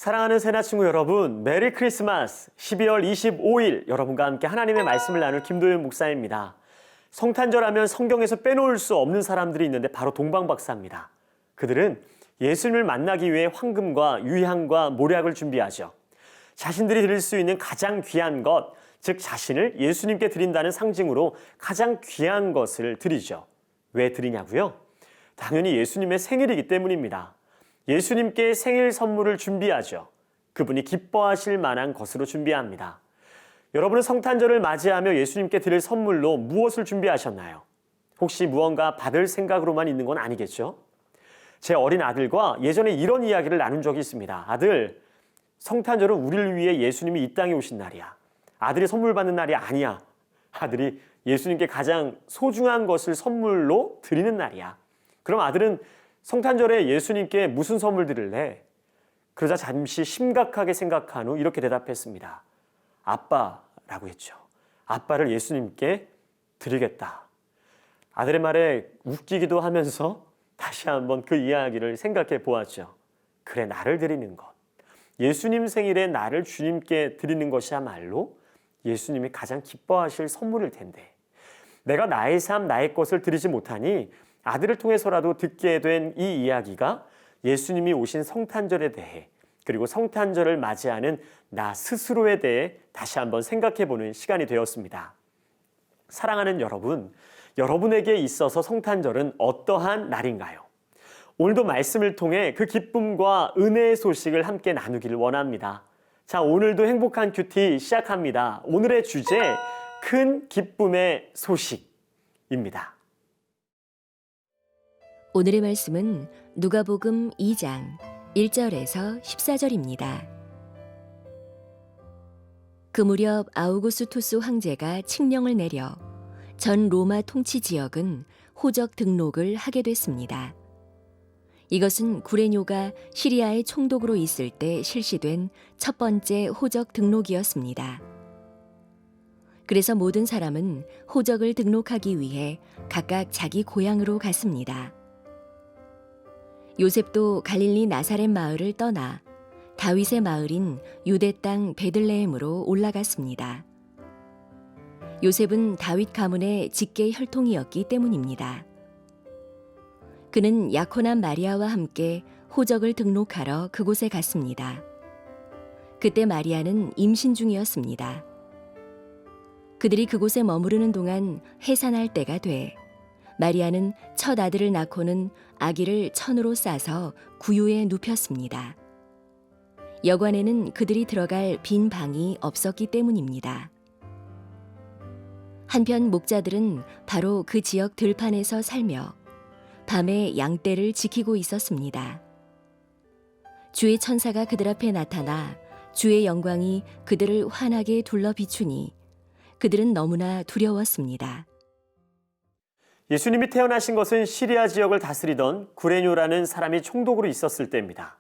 사랑하는 새나 친구 여러분, 메리 크리스마스! 12월 25일 여러분과 함께 하나님의 말씀을 나눌 김도윤 목사입니다. 성탄절하면 성경에서 빼놓을 수 없는 사람들이 있는데 바로 동방박사입니다. 그들은 예수님을 만나기 위해 황금과 유향과 모략을 준비하죠. 자신들이 드릴 수 있는 가장 귀한 것, 즉 자신을 예수님께 드린다는 상징으로 가장 귀한 것을 드리죠. 왜 드리냐고요? 당연히 예수님의 생일이기 때문입니다. 예수님께 생일 선물을 준비하죠. 그분이 기뻐하실 만한 것으로 준비합니다. 여러분은 성탄절을 맞이하며 예수님께 드릴 선물로 무엇을 준비하셨나요? 혹시 무언가 받을 생각으로만 있는 건 아니겠죠? 제 어린 아들과 예전에 이런 이야기를 나눈 적이 있습니다. 아들, 성탄절은 우리를 위해 예수님이 이 땅에 오신 날이야. 아들이 선물 받는 날이 아니야. 아들이 예수님께 가장 소중한 것을 선물로 드리는 날이야. 그럼 아들은 성탄절에 예수님께 무슨 선물 드릴래? 그러자 잠시 심각하게 생각한 후 이렇게 대답했습니다. 아빠라고 했죠. 아빠를 예수님께 드리겠다. 아들의 말에 웃기기도 하면서 다시 한번 그 이야기를 생각해 보았죠. 그래, 나를 드리는 것. 예수님 생일에 나를 주님께 드리는 것이야말로 예수님이 가장 기뻐하실 선물일 텐데. 내가 나의 삶, 나의 것을 드리지 못하니 아들을 통해서라도 듣게 된 이 이야기가 예수님이 오신 성탄절에 대해 그리고 성탄절을 맞이하는 나 스스로에 대해 다시 한번 생각해보는 시간이 되었습니다. 사랑하는 여러분, 여러분에게 있어서 성탄절은 어떠한 날인가요? 오늘도 말씀을 통해 그 기쁨과 은혜의 소식을 함께 나누기를 원합니다. 자, 오늘도 행복한 큐티 시작합니다. 오늘의 주제, 큰 기쁨의 소식입니다. 오늘의 말씀은 누가복음 2장 1절에서 14절입니다. 그 무렵 아우구스투스 황제가 칙령을 내려 전 로마 통치 지역은 호적 등록을 하게 됐습니다. 이것은 구레뇨가 시리아의 총독으로 있을 때 실시된 첫 번째 호적 등록이었습니다. 그래서 모든 사람은 호적을 등록하기 위해 각각 자기 고향으로 갔습니다. 요셉도 갈릴리 나사렛 마을을 떠나 다윗의 마을인 유대 땅 베들레헴으로 올라갔습니다. 요셉은 다윗 가문의 직계 혈통이었기 때문입니다. 그는 약혼한 마리아와 함께 호적을 등록하러 그곳에 갔습니다. 그때 마리아는 임신 중이었습니다. 그들이 그곳에 머무르는 동안 해산할 때가 돼 마리아는 첫 아들을 낳고는 아기를 천으로 싸서 구유에 눕혔습니다. 여관에는 그들이 들어갈 빈 방이 없었기 때문입니다. 한편 목자들은 바로 그 지역 들판에서 살며 밤에 양떼를 지키고 있었습니다. 주의 천사가 그들 앞에 나타나 주의 영광이 그들을 환하게 둘러 비추니 그들은 너무나 두려웠습니다. 예수님이 태어나신 것은 시리아 지역을 다스리던 구레뇨라는 사람이 총독으로 있었을 때입니다.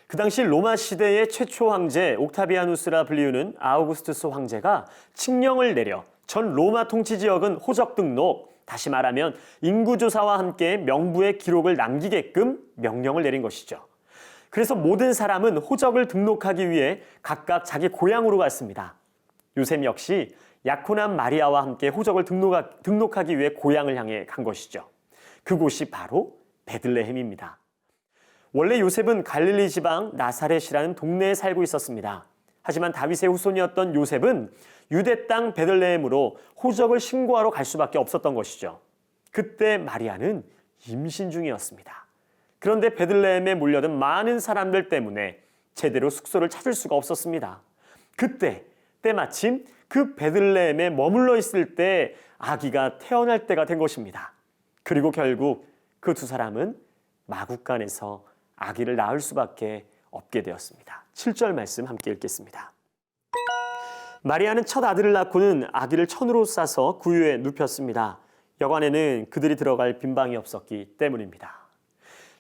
그 당시 로마 시대의 최초 황제 옥타비아누스라 불리우는 아우구스투스 황제가 칙령을 내려 전 로마 통치 지역은 호적 등록, 다시 말하면 인구조사와 함께 명부에 기록을 남기게끔 명령을 내린 것이죠. 그래서 모든 사람은 호적을 등록하기 위해 각각 자기 고향으로 갔습니다. 요셉 역시 약혼한 마리아와 함께 호적을 등록하기 위해 고향을 향해 간 것이죠. 그곳이 바로 베들레헴입니다. 원래 요셉은 갈릴리 지방 나사렛이라는 동네에 살고 있었습니다. 하지만 다윗의 후손이었던 요셉은 유대 땅 베들레헴으로 호적을 신고하러 갈 수밖에 없었던 것이죠. 그때 마리아는 임신 중이었습니다. 그런데 베들레헴에 몰려든 많은 사람들 때문에 제대로 숙소를 찾을 수가 없었습니다. 그때 때마침 그 베들레헴에 머물러 있을 때 아기가 태어날 때가 된 것입니다. 그리고 결국 그 두 사람은 마국간에서 아기를 낳을 수밖에 없게 되었습니다. 7절 말씀 함께 읽겠습니다. 마리아는 첫 아들을 낳고는 아기를 천으로 싸서 구유에 눕혔습니다. 여관에는 그들이 들어갈 빈 방이 없었기 때문입니다.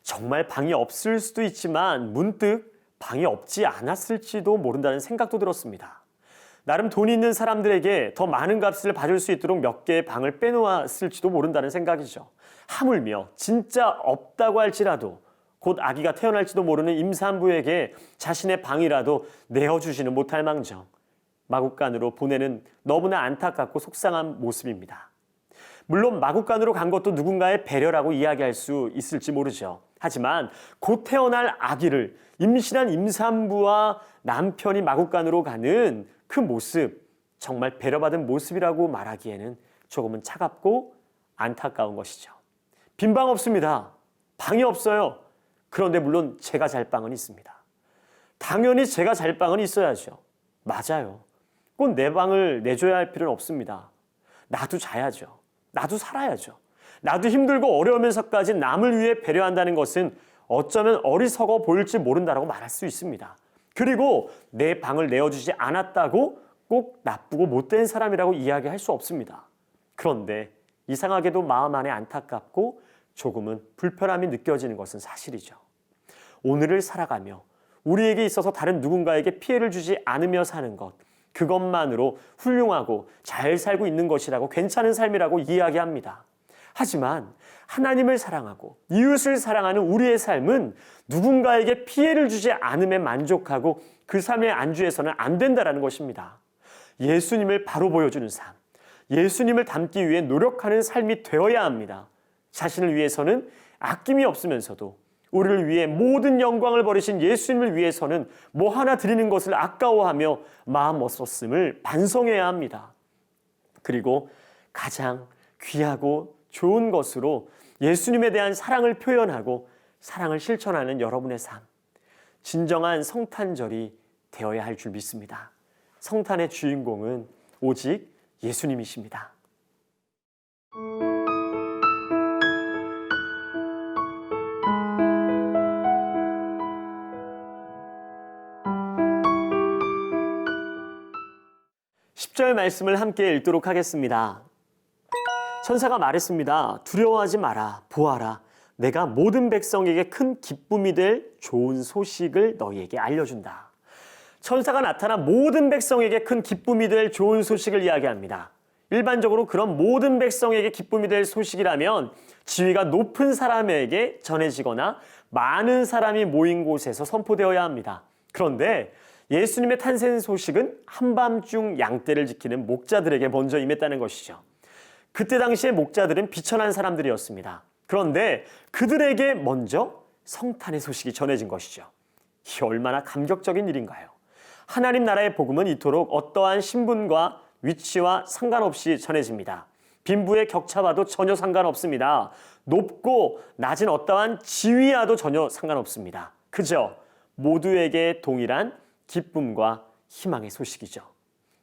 정말 방이 없을 수도 있지만 문득 방이 없지 않았을지도 모른다는 생각도 들었습니다. 나름 돈 있는 사람들에게 더 많은 값을 받을 수 있도록 몇 개의 방을 빼놓았을지도 모른다는 생각이죠. 하물며 진짜 없다고 할지라도 곧 아기가 태어날지도 모르는 임산부에게 자신의 방이라도 내어주지는 못할 망정 마국간으로 보내는 너무나 안타깝고 속상한 모습입니다. 물론 마국간으로 간 것도 누군가의 배려라고 이야기할 수 있을지 모르죠. 하지만 곧 태어날 아기를 임신한 임산부와 남편이 마국간으로 가는 그 모습, 정말 배려받은 모습이라고 말하기에는 조금은 차갑고 안타까운 것이죠. 빈 방 없습니다. 방이 없어요. 그런데 물론 제가 잘 방은 있습니다. 당연히 제가 잘 방은 있어야죠. 맞아요. 꼭 내 방을 내줘야 할 필요는 없습니다. 나도 자야죠. 나도 살아야죠. 나도 힘들고 어려우면서까지 남을 위해 배려한다는 것은 어쩌면 어리석어 보일지 모른다라고 말할 수 있습니다. 그리고 내 방을 내어주지 않았다고 꼭 나쁘고 못된 사람이라고 이야기할 수 없습니다. 그런데 이상하게도 마음 안에 안타깝고 조금은 불편함이 느껴지는 것은 사실이죠. 오늘을 살아가며 우리에게 있어서 다른 누군가에게 피해를 주지 않으며 사는 것, 그것만으로 훌륭하고 잘 살고 있는 것이라고 괜찮은 삶이라고 이야기합니다. 하지만 하나님을 사랑하고 이웃을 사랑하는 우리의 삶은 누군가에게 피해를 주지 않음에 만족하고 그 삶에 안주해서는 안 된다는 것입니다. 예수님을 바로 보여주는 삶, 예수님을 닮기 위해 노력하는 삶이 되어야 합니다. 자신을 위해서는 아낌이 없으면서도 우리를 위해 모든 영광을 버리신 예수님을 위해서는 뭐 하나 드리는 것을 아까워하며 마음 없었음을 반성해야 합니다. 그리고 가장 귀하고 좋은 것으로 예수님에 대한 사랑을 표현하고 사랑을 실천하는 여러분의 삶, 진정한 성탄절이 되어야 할 줄 믿습니다. 성탄의 주인공은 오직 예수님이십니다. (10절) 말씀을 함께 읽도록 하겠습니다. 천사가 말했습니다. 두려워하지 마라. 보아라. 내가 모든 백성에게 큰 기쁨이 될 좋은 소식을 너희에게 알려준다. 천사가 나타나 모든 백성에게 큰 기쁨이 될 좋은 소식을 이야기합니다. 일반적으로 그런 모든 백성에게 기쁨이 될 소식이라면 지위가 높은 사람에게 전해지거나 많은 사람이 모인 곳에서 선포되어야 합니다. 그런데 예수님의 탄생 소식은 한밤중 양떼를 지키는 목자들에게 먼저 임했다는 것이죠. 그때 당시의 목자들은 비천한 사람들이었습니다. 그런데 그들에게 먼저 성탄의 소식이 전해진 것이죠. 이 얼마나 감격적인 일인가요? 하나님 나라의 복음은 이토록 어떠한 신분과 위치와 상관없이 전해집니다. 빈부의 격차와도 전혀 상관없습니다. 높고 낮은 어떠한 지위와도 전혀 상관없습니다. 그저 모두에게 동일한 기쁨과 희망의 소식이죠.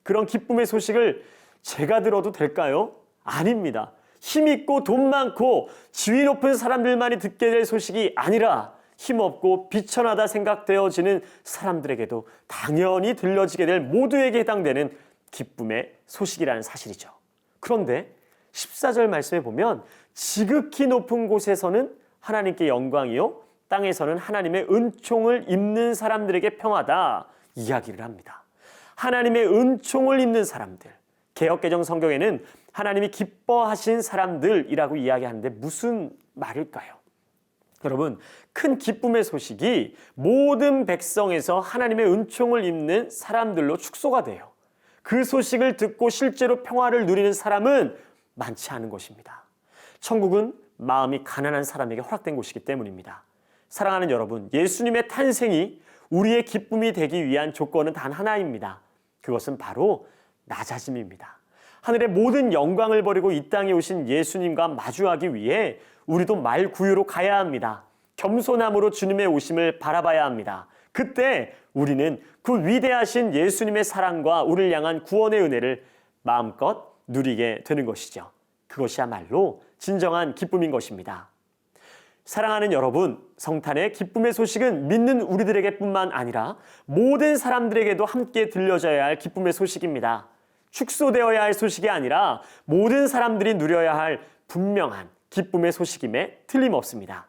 그런 기쁨의 소식을 제가 들어도 될까요? 아닙니다. 힘있고 돈 많고 지위 높은 사람들만이 듣게 될 소식이 아니라 힘없고 비천하다 생각되어지는 사람들에게도 당연히 들려지게 될 모두에게 해당되는 기쁨의 소식이라는 사실이죠. 그런데 14절 말씀에 보면 지극히 높은 곳에서는 하나님께 영광이요 땅에서는 하나님의 은총을 입는 사람들에게 평화다 이야기를 합니다. 하나님의 은총을 입는 사람들, 개역개정 성경에는 하나님이 기뻐하신 사람들이라고 이야기하는데 무슨 말일까요? 여러분, 큰 기쁨의 소식이 모든 백성에서 하나님의 은총을 입는 사람들로 축소가 돼요. 그 소식을 듣고 실제로 평화를 누리는 사람은 많지 않은 것입니다. 천국은 마음이 가난한 사람에게 허락된 곳이기 때문입니다. 사랑하는 여러분, 예수님의 탄생이 우리의 기쁨이 되기 위한 조건은 단 하나입니다. 그것은 바로 낮아짐입니다. 하늘의 모든 영광을 버리고 이 땅에 오신 예수님과 마주하기 위해 우리도 말구유로 가야 합니다. 겸손함으로 주님의 오심을 바라봐야 합니다. 그때 우리는 그 위대하신 예수님의 사랑과 우리를 향한 구원의 은혜를 마음껏 누리게 되는 것이죠. 그것이야말로 진정한 기쁨인 것입니다. 사랑하는 여러분, 성탄의 기쁨의 소식은 믿는 우리들에게뿐만 아니라 모든 사람들에게도 함께 들려져야 할 기쁨의 소식입니다. 축소되어야 할 소식이 아니라 모든 사람들이 누려야 할 분명한 기쁨의 소식임에 틀림없습니다.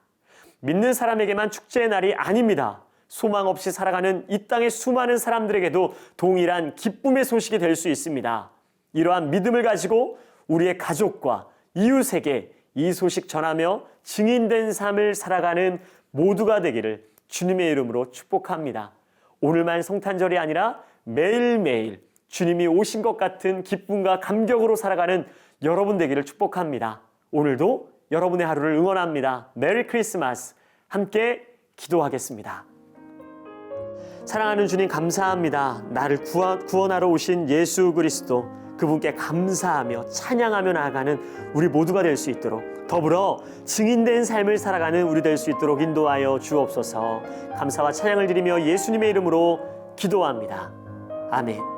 믿는 사람에게만 축제의 날이 아닙니다. 소망 없이 살아가는 이 땅의 수많은 사람들에게도 동일한 기쁨의 소식이 될 수 있습니다. 이러한 믿음을 가지고 우리의 가족과 이웃에게 이 소식 전하며 증인된 삶을 살아가는 모두가 되기를 주님의 이름으로 축복합니다. 오늘만 성탄절이 아니라 매일매일 주님이 오신 것 같은 기쁨과 감격으로 살아가는 여러분 되기를 축복합니다. 오늘도 여러분의 하루를 응원합니다. 메리 크리스마스. 함께 기도하겠습니다. 사랑하는 주님 감사합니다. 나를 구원하러 오신 예수 그리스도 그분께 감사하며 찬양하며 나아가는 우리 모두가 될 수 있도록 더불어 증인된 삶을 살아가는 우리 될 수 있도록 인도하여 주옵소서. 감사와 찬양을 드리며 예수님의 이름으로 기도합니다. 아멘.